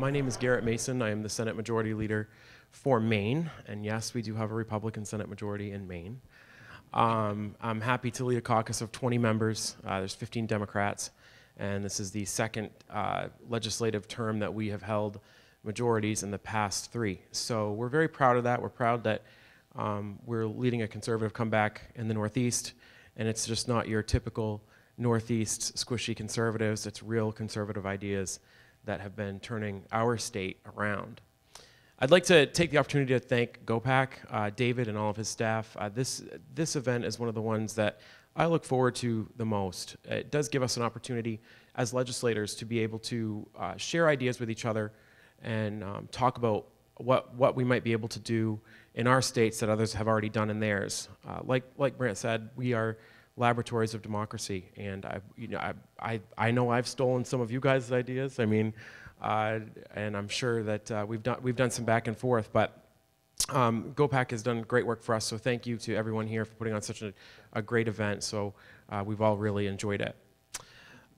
My name is Garrett Mason. I am the Senate Majority Leader for Maine. And yes, we do have a Republican Senate majority in Maine. I'm happy to lead a caucus of 20 members. There's 15 Democrats. And this is the second legislative term that we have held majorities in the past 3. So we're very proud of that. We're proud that we're leading a conservative comeback in the Northeast. And it's just not your typical Northeast squishy conservatives. It's real conservative ideas that have been turning our state around. I'd like to take the opportunity to thank GOPAC, David and all of his staff. This event is one of the ones that I look forward to the most. It does give us an opportunity as legislators to be able to share ideas with each other and talk about what we might be able to do in our states that others have already done in theirs. Like Brant said, we are laboratories of democracy, and I know I've stolen some of you guys' ideas. I mean, and I'm sure that we've done some back and forth, but GOPAC has done great work for us. So thank you to everyone here for putting on such a great event. So we've all really enjoyed it.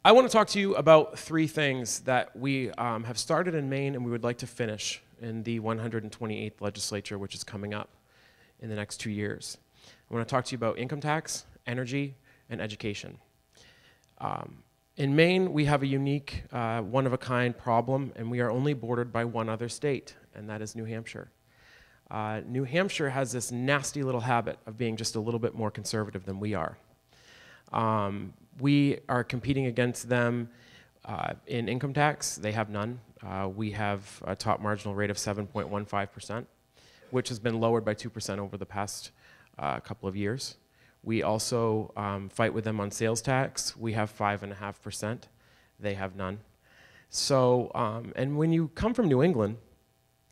I want to talk to you about 3 things that we have started in Maine and we would like to finish in the 128th legislature, which is coming up in the next 2 years. I want to talk to you about income tax, energy, and education. In Maine, we have a unique, one-of-a-kind problem, and we are only bordered by one other state, and that is New Hampshire. New Hampshire has this nasty little habit of being just a little bit more conservative than we are. We are competing against them in income tax. They have none. We have a top marginal rate of 7.15%, which has been lowered by 2% over the past couple of years. We also fight with them on sales tax. We have 5.5%. They have none. So, and when you come from New England,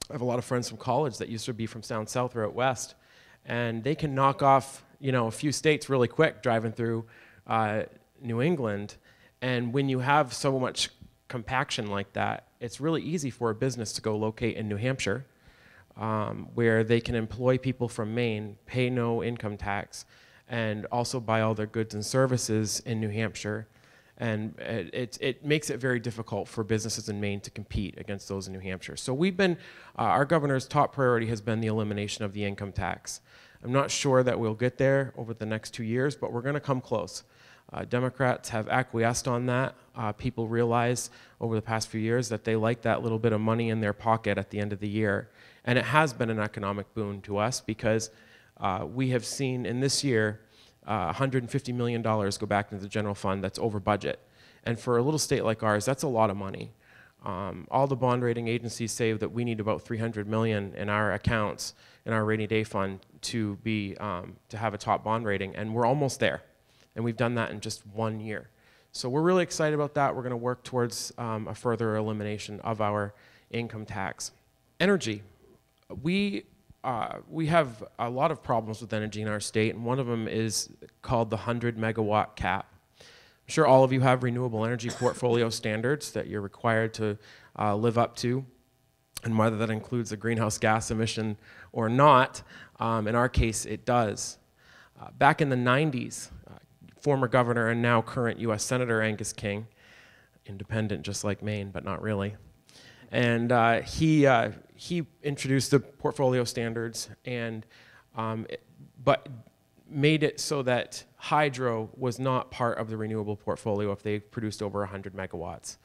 I have a lot of friends from college that used to be from down south or out west, and they can knock off, a few states really quick driving through New England. And when you have so much compaction like that, it's really easy for a business to go locate in New Hampshire, where they can employ people from Maine, pay no income tax, and also buy all their goods and services in New Hampshire. And it makes it very difficult for businesses in Maine to compete against those in New Hampshire. So we've been, our governor's top priority has been the elimination of the income tax. I'm not sure that we'll get there over the next 2 years, but we're going to come close. Democrats have acquiesced on that. People realize over the past few years that they like that little bit of money in their pocket at the end of the year. And it has been an economic boon to us because we have seen in this year $150 million go back into the general fund that's over budget. And for a little state like ours, that's a lot of money. All the bond rating agencies say that we need about $300 million in our accounts, in our rainy day fund, to have a top bond rating, and we're almost there. And we've done that in just 1 year. So we're really excited about that. We're going to work towards a further elimination of our income tax. Energy. We have a lot of problems with energy in our state, and one of them is called the 100 megawatt cap. I'm sure all of you have renewable energy portfolio standards that you're required to live up to, and whether that includes a greenhouse gas emission or not, in our case it does. Back in the 90s, former governor and now current US Senator Angus King, independent just like Maine, but not really, and he introduced the portfolio standards and but made it so that hydro was not part of the renewable portfolio if they produced over 100 megawatts.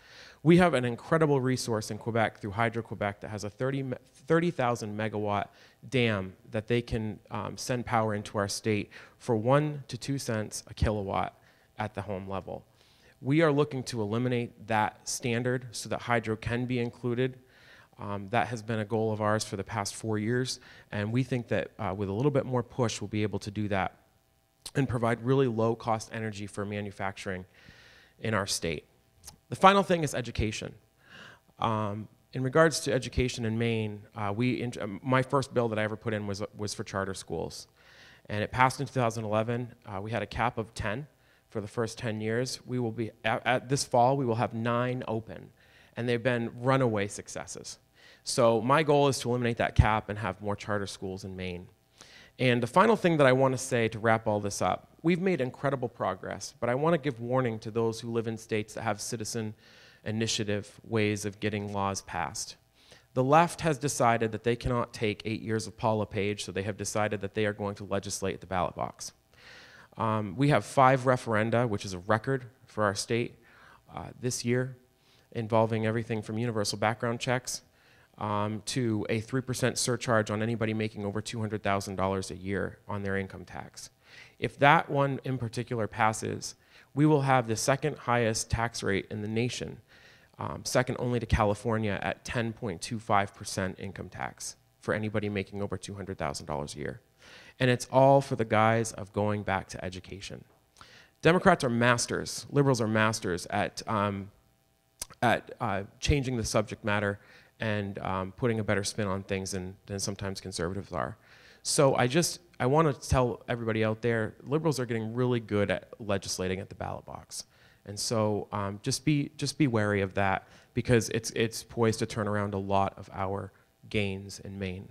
We have an incredible resource in Quebec through Hydro-Quebec that has a 30,000 megawatt dam that they can send power into our state for 1 to 2 cents a kilowatt at the home level. We are looking to eliminate that standard so that hydro can be included. That has been a goal of ours for the past 4 years, and we think that with a little bit more push, we'll be able to do that and provide really low-cost energy for manufacturing in our state. The final thing is education. In regards to education in Maine, my first bill that I ever put in was for charter schools, and it passed in 2011. We had a cap of 10 for the first 10 years. We will be, at this fall, we will have 9 open, and they've been runaway successes. So my goal is to eliminate that cap and have more charter schools in Maine. And the final thing that I want to say to wrap all this up, we've made incredible progress, but I want to give warning to those who live in states that have citizen initiative ways of getting laws passed. The left has decided that they cannot take 8 years of Paula Page, so they have decided that they are going to legislate at the ballot box. We have 5 referenda, which is a record for our state this year, involving everything from universal background checks to a 3% surcharge on anybody making over $200,000 a year on their income tax. If that one in particular passes, we will have the second highest tax rate in the nation, second only to California at 10.25% income tax for anybody making over $200,000 a year. And it's all for the guise of going back to education. Democrats are masters, liberals are masters at changing the subject matter and putting a better spin on things than sometimes conservatives are. So I want to tell everybody out there, liberals are getting really good at legislating at the ballot box. And so just be wary of that, because it's poised to turn around a lot of our gains in Maine.